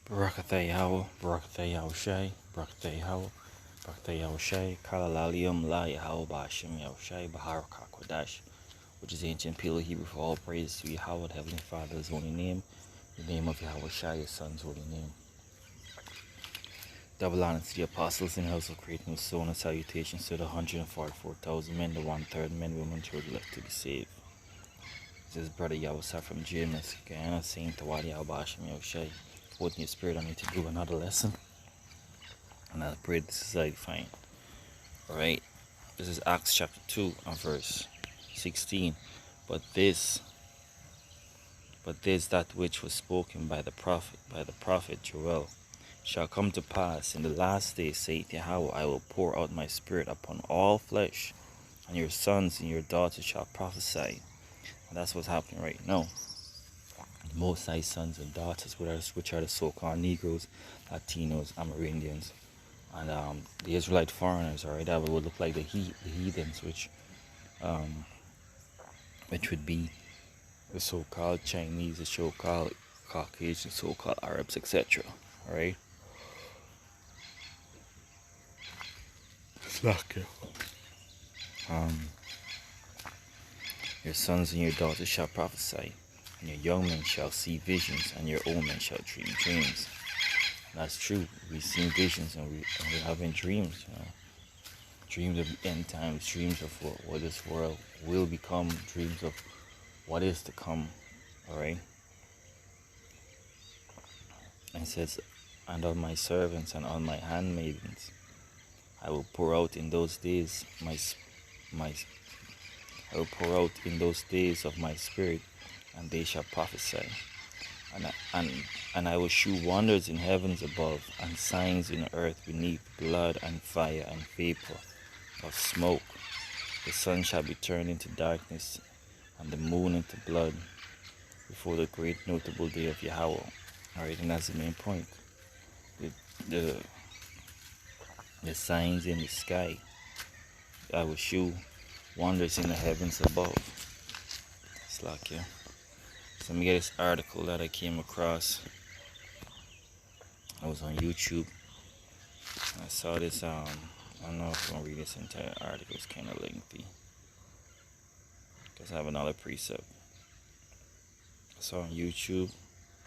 Barakatha Yahweh, Barakatha Yahushai, Barakatha Yahweh, Barakatha Yahushai, Kalalalium La Yahweh Ba'ashem Yahushai, Baharaka Kodash, which is ancient Pele Hebrew for all praise to Yahweh, the Heavenly Father's holy name, the name of Yahushai, his Son's holy name. Double honor to the apostles in the house of creating with soul and salutations to the 144,000 men, the 1/3 men, women, children left to be saved. This is Brother Yahweh from GMS, Guyana, saying to Yahweh Ba'ashem Yahushai. Put in your spirit, I need to do another lesson, and I pray this is like fine. Alright, this is Acts chapter 2 and verse 16. But this that which was spoken by the prophet Joel shall come to pass in the last days, saith Yahweh. I will pour out my spirit upon all flesh, and your sons and your daughters shall prophesy. And that's what's happening right now. Most High sons and daughters, which are the so-called Negroes, Latinos, Amerindians, and the Israelite foreigners, alright, that would look like the heathens, which would be the so-called Chinese, the so-called Caucasian, so-called Arabs, etc. Alright? Your sons and your daughters shall prophesy, and your young men shall see visions, and your old men shall dream dreams. And that's true. We've seen visions, and we're having dreams. Dreams of end times, dreams of what this world will become, dreams of what is to come. Alright? And it says, and on my servants and on my handmaidens I will pour out in those days I will pour out in those days of my spirit, and they shall prophesy. And I will shew wonders in heavens above, and signs in earth beneath, blood and fire and vapor of smoke. The sun shall be turned into darkness, and the moon into blood, before the great notable day of Yahweh. Alright, and that's the main point. The signs in the sky. I will shew wonders in the heavens above. It's like, yeah. So let me get this article that I came across. I was on YouTube. I saw this, I don't know if I'm gonna read this entire article. It's kind of lengthy, because I have another precept. I saw on YouTube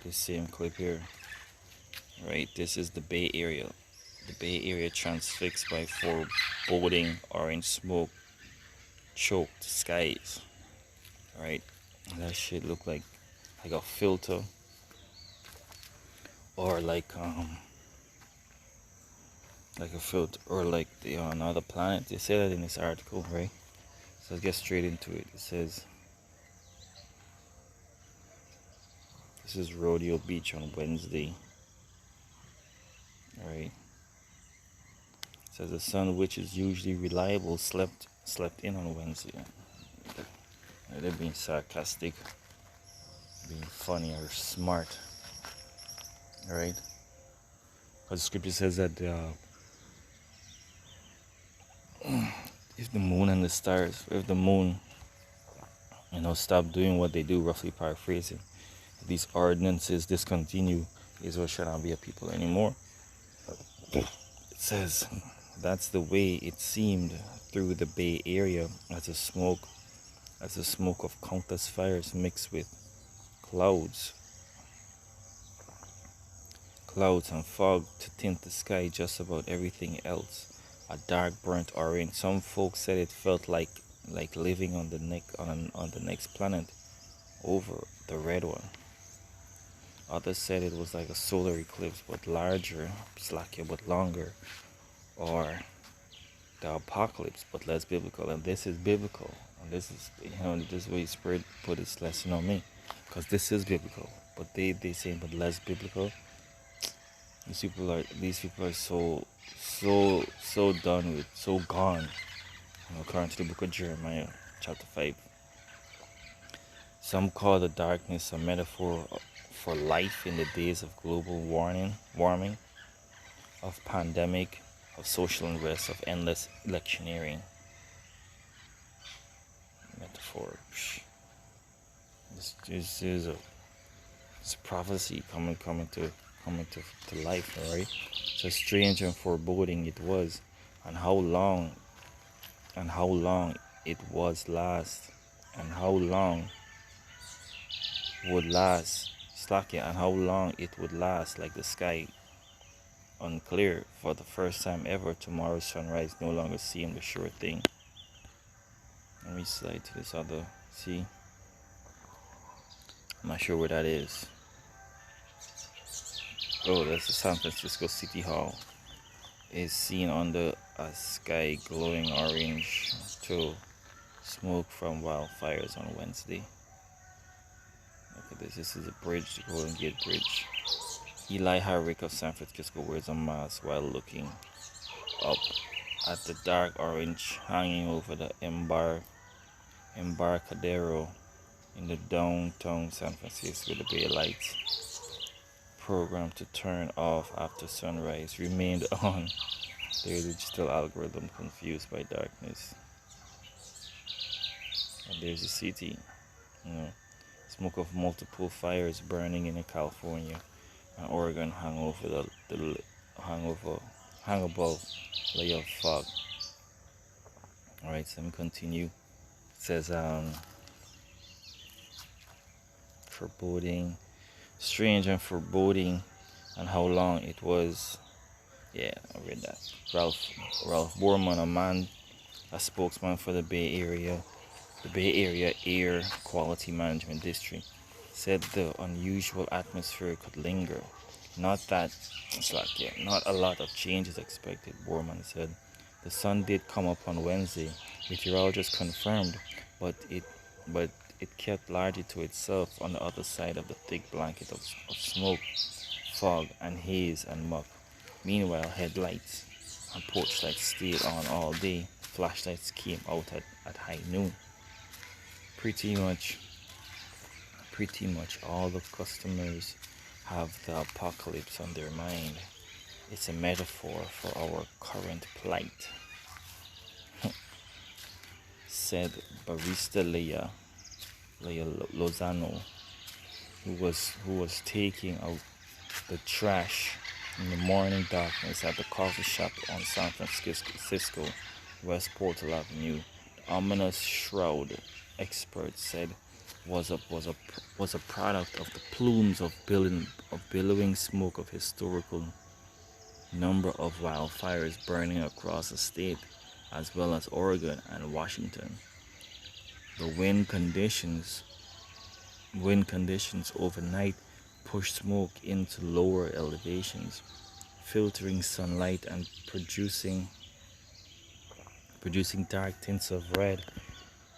this same clip here. Right, this is the Bay Area. The Bay Area transfixed by foreboding orange smoke choked skies. Alright, that shit look like a filter, or like a filter, or like the another planet. They say that in this article, right? So let's get straight into it. It says, this is Rodeo Beach on Wednesday. Alright. It says the sun, which is usually reliable, slept in on Wednesday. They're being sarcastic, being funny or smart. Alright? Because the scripture says that if the moon and the stars, if the moon, stop doing what they do, roughly paraphrasing, if these ordinances discontinue, Israel shall not be a people anymore. It says that's the way it seemed through the Bay Area, as the smoke of countless fires mixed with clouds and fog to tint the sky just about everything else, a dark burnt orange. Some folks said it felt like living on the next planet over the red one. Others said it was like a solar eclipse, but larger, but longer, or the apocalypse, but less biblical. And this is biblical, and this is this way Spirit put this lesson on me, because this is biblical, but they say but less biblical. These people are so done with, so gone. According to the book of Jeremiah, chapter 5. Some call the darkness a metaphor for life in the days of global warming, of pandemic, of social unrest, of endless electioneering. Metaphor. This is a prophecy coming coming to life, alright? So strange and foreboding it was, and how long it was last, and how long would last, slacking, and how long it would last, like the sky unclear. For the first time ever, tomorrow's sunrise no longer seemed a sure thing. Let me slide to this other, see? I'm not sure where that is. Oh, that's the San Francisco City Hall. Is seen under a sky glowing orange to smoke from wildfires on Wednesday. Look at this. This is a bridge, the Golden Gate Bridge. Eli Herrick of San Francisco wears a mask while looking up at the dark orange hanging over the Embarcadero in the downtown San Francisco. The Bay Lights, programmed to turn off after sunrise, remained on. Their digital algorithm confused by darkness. And there's the city. Smoke of multiple fires burning in California and Oregon hang over hang above layer of fog. Alright, so let me continue. It says foreboding, strange and foreboding, and how long it was. Yeah, I read that. Ralph Borman, a spokesman for the Bay Area Air Quality Management District, said the unusual atmosphere could linger. Not a lot of change is expected, Borman said. The sun did come up on Wednesday, meteorologists confirmed, but it kept largely to itself on the other side of the thick blanket of smoke, fog, and haze and muck. Meanwhile, headlights and porch lights stayed on all day. Flashlights came out at high noon. Pretty much all the customers have the apocalypse on their mind. It's a metaphor for our current plight, said barista Leia Lozano, who was taking out the trash in the morning darkness at the coffee shop on San Francisco West Portal Avenue. The ominous shroud, experts said, was a product of the plumes of billowing smoke of historical number of wildfires burning across the state, as well as Oregon and Washington. The wind conditions overnight pushed smoke into lower elevations, filtering sunlight and producing dark tints of red,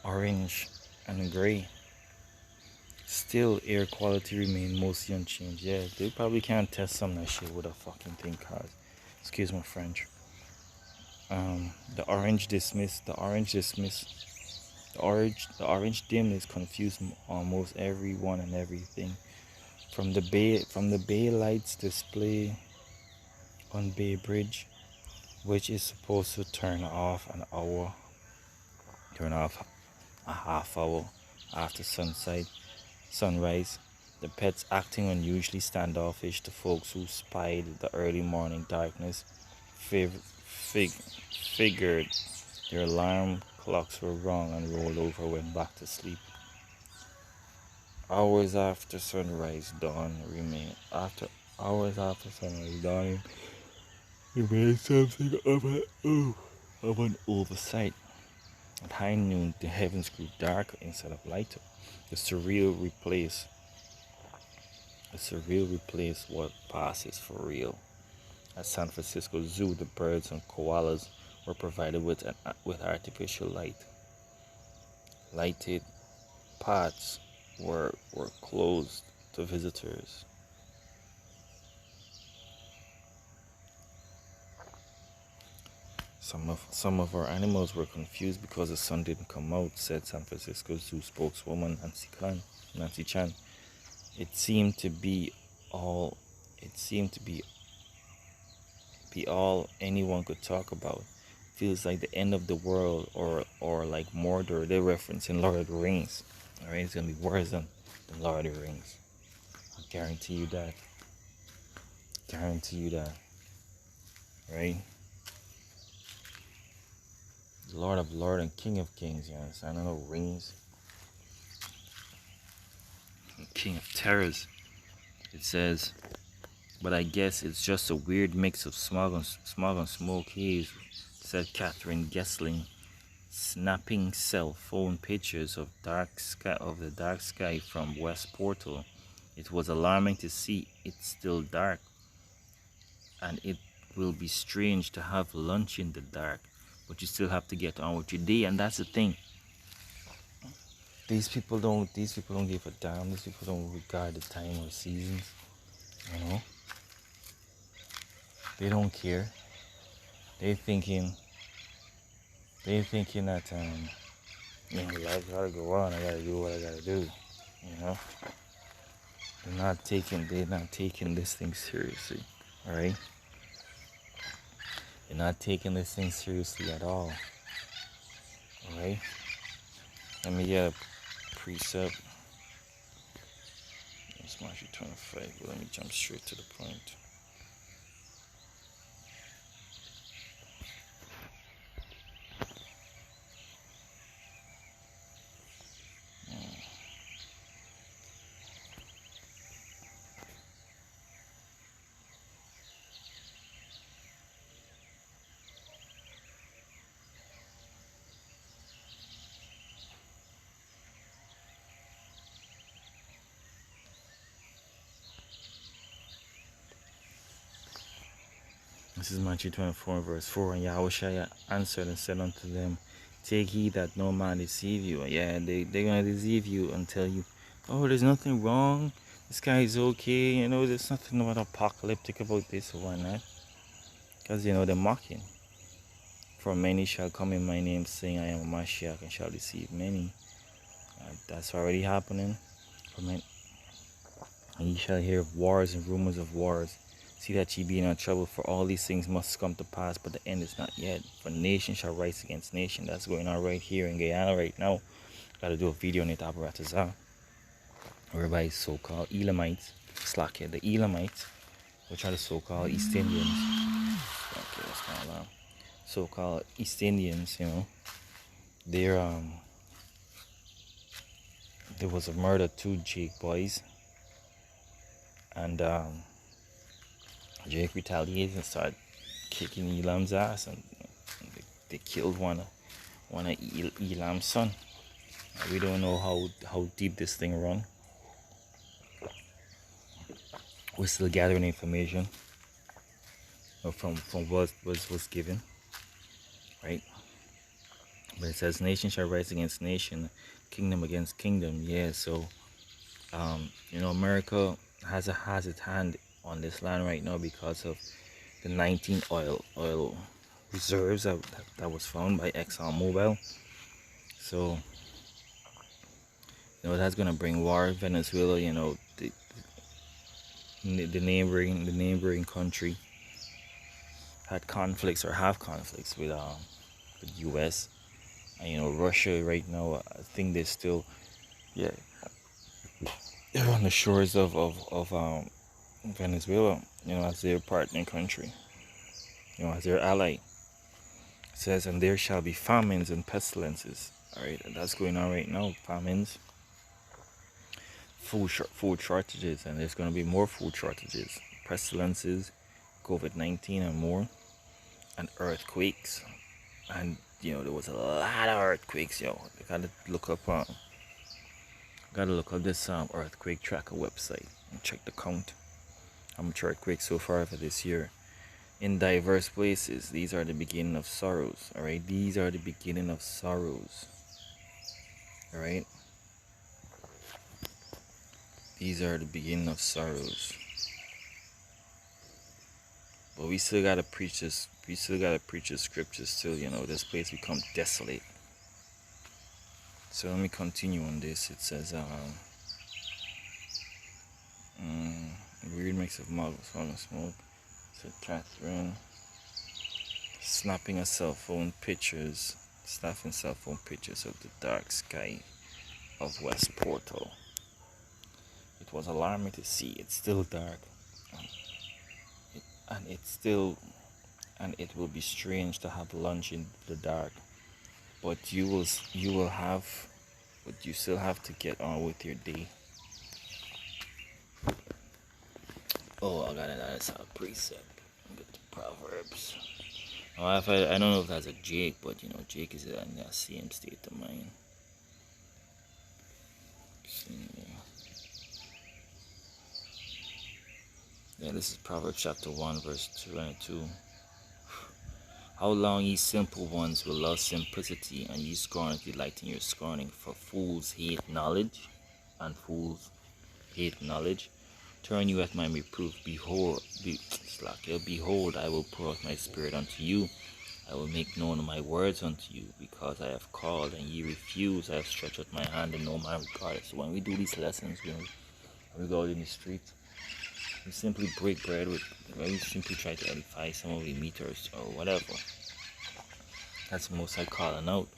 orange, and gray. Still, air quality remained mostly unchanged. Yeah, they probably can't test some of that shit with a fucking thing, cause, excuse my French. The orange dimness confused almost everyone and everything. From the bay lights display on Bay Bridge, which is supposed to turn off a half hour after sunrise. The pets acting unusually standoffish to folks who spied the early morning darkness figured their alarm clocks were wrong and rolled over went back to sleep. Hours after sunrise dawning remained something of an oversight. At high noon, the heavens grew darker instead of lighter. The surreal replaced what passes for real. At San Francisco Zoo, the birds and koalas were provided with artificial light. Lighted paths were closed to visitors. Some of our animals were confused because the sun didn't come out, said San Francisco Zoo spokeswoman Nancy Chan. It seemed to be all anyone could talk about. Feels like the end of the world or like Mordor. They reference in Lord of the Rings. Alright, it's gonna be worse than Lord of the Rings. I guarantee you that. Guarantee you that, right? Lord of Lords and King of Kings, you understand? I know rings, King of Terrors. It says, but I guess it's just a weird mix of smog and smoke haze, said Catherine Gessling, snapping cell phone pictures of the dark sky from West Portal. It was alarming to see it still dark, and it will be strange to have lunch in the dark, but you still have to get on with your day. And that's the thing. These people don't give a damn. These people don't regard the time or seasons. You know, they don't care. They thinking that life gotta go on. I gotta do what I gotta do. You know, they're not taking this thing seriously. All right, they're not taking this thing seriously at all. All right, let me get a precept. It's Matthew 25, but let me jump straight to the point. This is Matthew 24, verse 4. And Yahushua answered and said unto them, take heed that no man deceive you. Yeah, they're going to deceive you and tell you, oh, there's nothing wrong. The sky is okay. You know, there's nothing about apocalyptic about this or whatnot. Because, they're mocking. For many shall come in my name, saying, I am a Mashiach, and shall deceive many. That's already happening. For many. And ye shall hear of wars and rumors of wars. See that ye be in trouble, for all these things must come to pass, but the end is not yet. For nation shall rise against nation. That's going on right here in Guyana right now. Gotta do a video on it, apparatus, whereby so-called Elamites, the Elamites, which are the so-called East Indians. Okay, that's kind of so-called East Indians, there was a murder, 2 Jake boys, and Jake retaliated and started kicking Elam's ass, and they killed one of Elam's son. We don't know how deep this thing run. We're still gathering information from what was given, right? But it says nation shall rise against nation, kingdom against kingdom. Yeah, so America has its hand on this land right now because of the 19 oil reserves that was found by ExxonMobil. So that's gonna bring war. Venezuela, the neighboring country had conflicts or have conflicts with the U.S. and Russia right now. I think they're still they're on the shores of Venezuela, as their partner country, as their ally. It says, and there shall be famines and pestilences. All right, and that's going on right now. Famines, food shortages, and there's going to be more food shortages, pestilences, COVID-19 and more, and earthquakes. And there was a lot of earthquakes. You gotta look up this earthquake tracker website and check the count. How much earthquakes so far for this year in diverse places. These are the beginning of sorrows. All right, these are the beginning of sorrows. All right, these are the beginning of sorrows. But we still gotta preach this. We still gotta preach the scriptures till this place become desolate. So let me continue on this. It says weird mix of muggles, and smoke. Said Catherine snapping cell phone pictures of the dark sky of West Portal. It was alarming to see it's still dark. and it will be strange to have lunch in the dark, but you will have, but you still have to get on with your day. Oh, I got it. That's a precept. Get the Proverbs. I don't know if that's a Jake, but Jake is in that same state of mind. Yeah, this is Proverbs chapter 1, verse 22. How long ye simple ones will love simplicity, and ye scorners delight in your scorning? For fools hate knowledge, and fools hate knowledge. Turn you at my reproof. Behold, I will pour out my spirit unto you. I will make known my words unto you, because I have called, and ye refuse. I have stretched out my hand, and no man regardeth. So when we do these lessons, when we go out in the street, we simply break bread with, we simply try to edify some of the meters or whatever. That's the most I calling out,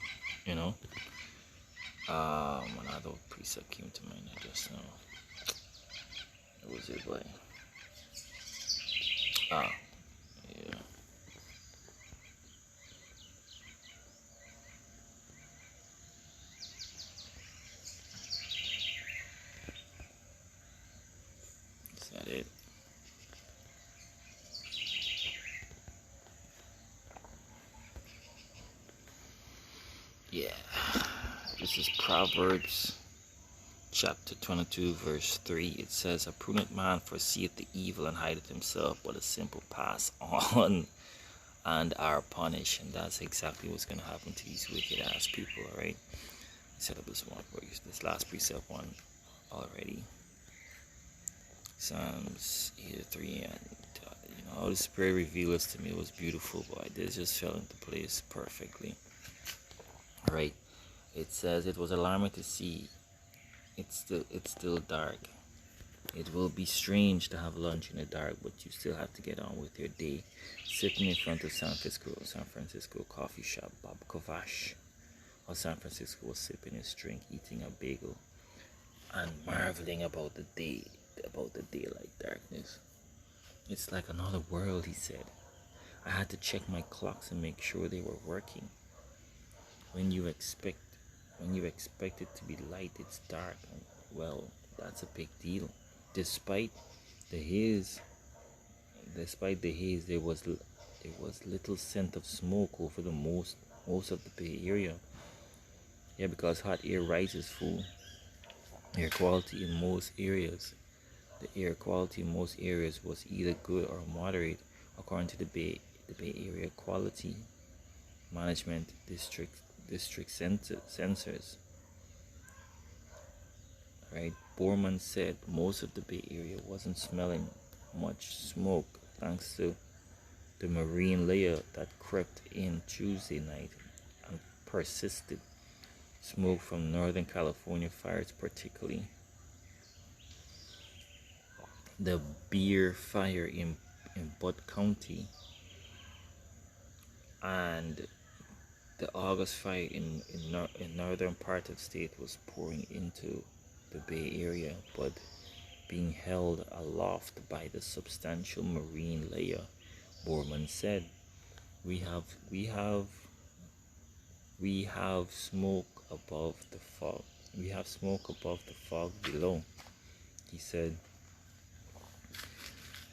Another precept came to mind just now. What was it, boy? Yeah. Is that it? Yeah. This is Proverbs chapter 22, verse 3. It says, a prudent man foreseeth the evil and hideth himself, but a simple pass on and are punished. And that's exactly what's going to happen to these wicked ass people, alright? I set up this last precept one already. Psalms 83, and how the Spirit revealed this to me was beautiful, boy. This just fell into place perfectly. Right. It says, it was alarming to see. It's still dark. It will be strange to have lunch in the dark, but you still have to get on with your day. Sitting in front of San Francisco coffee shop, Bob Kovash of San Francisco was sipping his drink, eating a bagel, and marveling about the daylight darkness. It's like another world, he said. I had to check my clocks and make sure they were working. When you expect it to be light, it's dark. Well, that's a big deal. Despite the haze, there was little scent of smoke over the most of the Bay Area. Yeah, because hot air rises full. Air quality in most areas. The air quality in most areas was either good or moderate, according to the Bay Area Quality Management District sensors. Right, Borman said most of the Bay Area wasn't smelling much smoke thanks to the marine layer that crept in Tuesday night and persisted. Smoke from Northern California fires, particularly the Beer Fire in Butte County and the August fire in northern part of the state was pouring into the Bay Area, but being held aloft by the substantial marine layer. Borman said, we have smoke above the fog. We have smoke above the fog below. He said,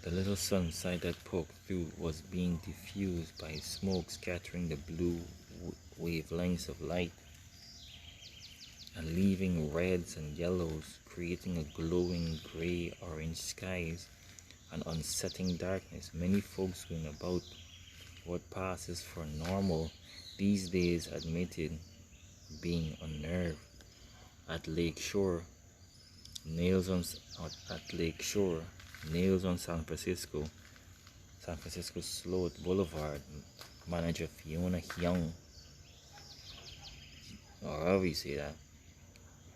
the little sunlight that poked through was being diffused by smoke, scattering the blue wavelengths of light and leaving reds and yellows, creating a glowing gray-orange skies and unsettling darkness. Many folks going about what passes for normal these days admitted being unnerved. At Lake Shore, nails on San Francisco Sloat Boulevard, manager Fiona Young, or however you say that,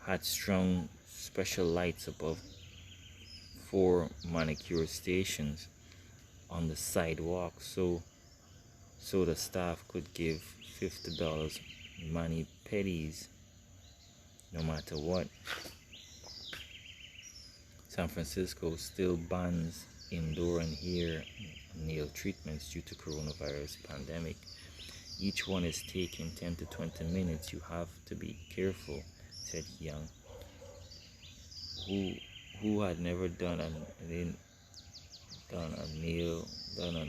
had strung special lights above 4 manicure stations on the sidewalk so the staff could give $50 mani pedis no matter what. San Francisco still bans indoor and hair and nail treatments due to coronavirus pandemic. Each one is taking 10 to 20 minutes. You have to be careful, said Young, who had never done a nail, done a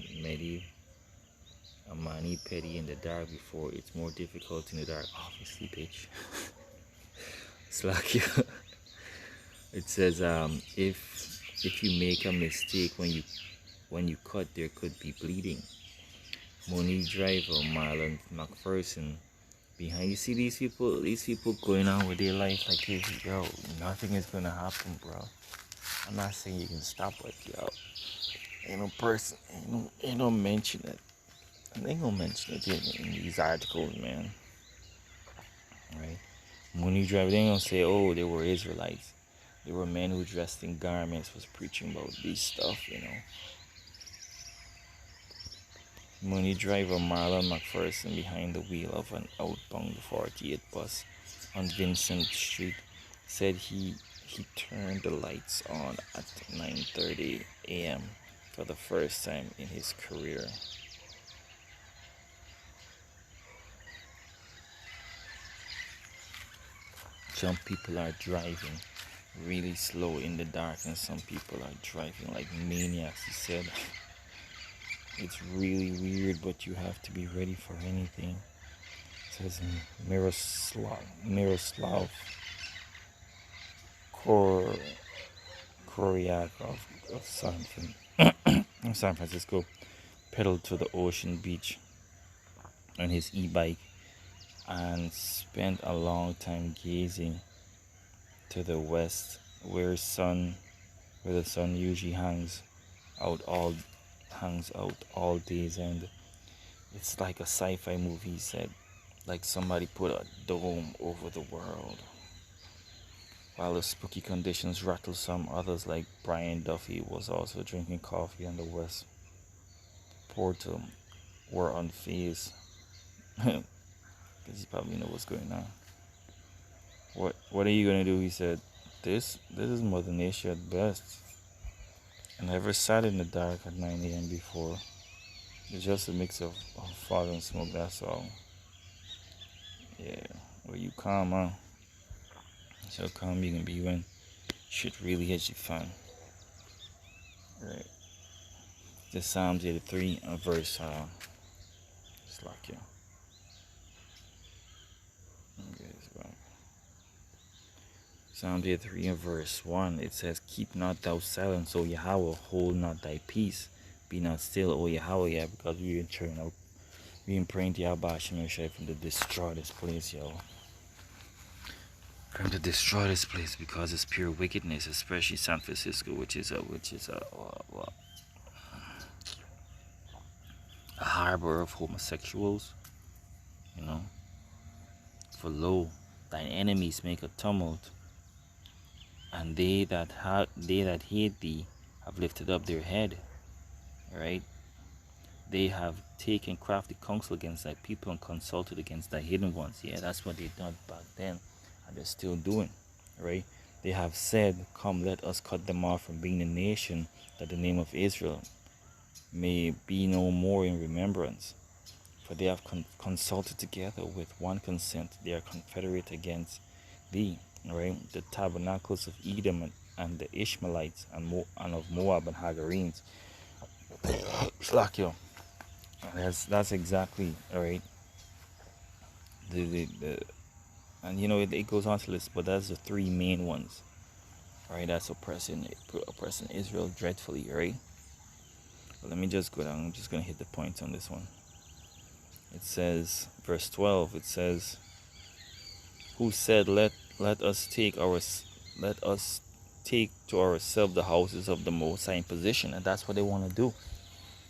a mani pedi in the dark before. It's more difficult in the dark. Obviously, bitch. It's like it says if you make a mistake when you cut, there could be bleeding. Money driver Marlon McPherson behind. You see these people going on with their life like this. Yo, nothing is gonna happen, bro. I'm not saying you can stop, but yo, ain't no person, ain't no mention it. They ain't gonna mention it in these articles, man. Right? Money driver, they ain't gonna say, oh, they were Israelites. They were men who dressed in garments, was preaching about this stuff, you know. Money driver Marlon McPherson behind the wheel of an outbound 48 bus on Vincent Street said he turned the lights on at 9:30 a.m. for the first time in his career. Some people are driving really slow in the dark, and some people are driving like maniacs. He said it's really weird, but you have to be ready for anything. It says Miroslav Koryak of San Francisco pedaled to the ocean beach on his e-bike and spent a long time gazing to the west, where the sun usually hangs out all days, and it's like a sci-fi movie. He said, like somebody put a dome over the world. While the spooky conditions rattled some others, like Brian Duffy was also drinking coffee on the west portal, were unfazed. Because he probably know what's going on. What are you gonna do? He said, This is Mother Nature at best. I never sat in the dark at 9 a.m. before. It's just a mix of fog and smoke, that's all. Yeah, well, you calm, huh? So calm you can be when shit really hits you fun. Right. This Psalms 83 verse it's like you. Psalm 83 and verse 1, it says, Keep not thou silence, O Yahweh, hold not thy peace, be not still, O Yahweh, yeah, because we've been praying to Yahweh Hashem from to destroy this place, yo. For him to destroy this place because it's pure wickedness, especially San Francisco, which is a harbor of homosexuals, you know. For lo, thine enemies make a tumult, and they that hate thee have lifted up their head. Right? They have taken crafty counsel against thy people and consulted against thy hidden ones. Yeah, that's what they done back then, and they're still doing. Right? They have said, Come, let us cut them off from being a nation, that the name of Israel may be no more in remembrance. For they have consulted together with one consent. They are confederate against thee. Right? The tabernacles of Edom and the Ishmaelites and of Moab and Hagarenes. Slack, that's exactly right. And you know it goes on to list, but that's the three main ones. Right? That's oppressing Israel dreadfully. Right? But let me just go down. I'm just gonna hit the points on this one. It says, verse 12. It says, Who said, Let us take to ourselves the houses of the Most High in possession. And that's what they want to do.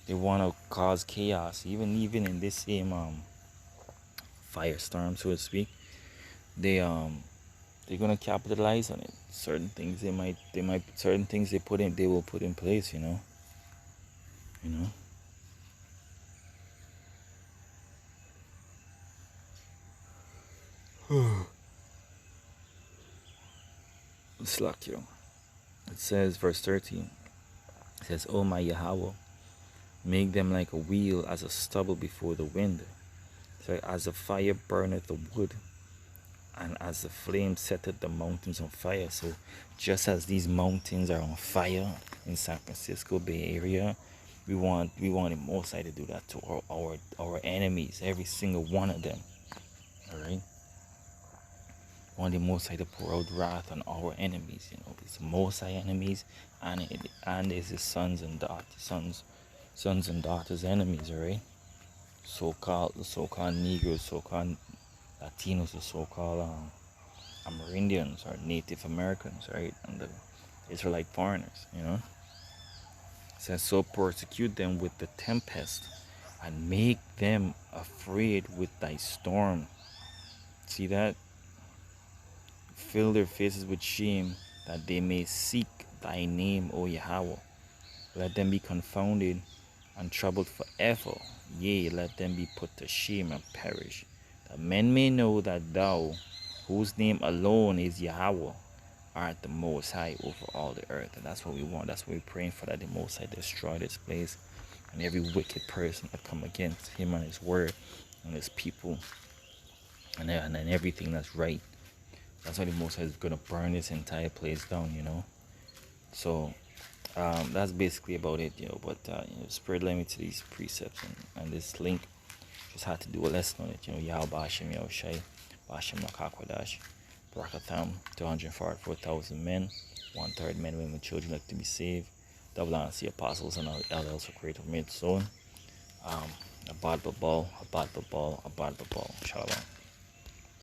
They want to cause chaos, even in this same firestorm, so to speak. They're gonna capitalize on it. Certain things they will put in place. You know. Slack, yo. It says, verse 13. It says, "O my Yahweh, make them like a wheel as a stubble before the wind. So as the fire burneth the wood, and as the flame setteth the mountains on fire." So just as these mountains are on fire in San Francisco Bay Area, we want the Most High to do that to our enemies, every single one of them. All right. We want the Most High to pour out wrath on our enemies. It's the Most High enemies, and it's his sons and daughters enemies. All right. The so-called Negroes, so-called Latinos, the so-called Amerindians or Native Americans, right? And the Israelite foreigners, It says, "So persecute them with the tempest, and make them afraid with thy storm." See that? Fill their faces with shame, that they may seek thy name, O Yahweh. Let them be confounded and troubled forever. Yea, let them be put to shame and perish, that men may know that thou, whose name alone is Yahweh, art the Most High over all the earth. And that's what we want. That's what we're praying for, that the Most High destroy this place and every wicked person that come against him and his word and his people and then everything that's right. That's why the Most High is going to burn this entire place down. So that's basically about it, But Spirit led me to these precepts and this link. Just had to do a lesson on it, Yahweh Bashem Yahushai, Bashem Nakakwadash, Barakatham, 244,000 men, 1/3 men, women, children like to be saved, double honor the apostles and all elders for creative made zone. A bad babal, a bad babal, a bad babal. Shalom.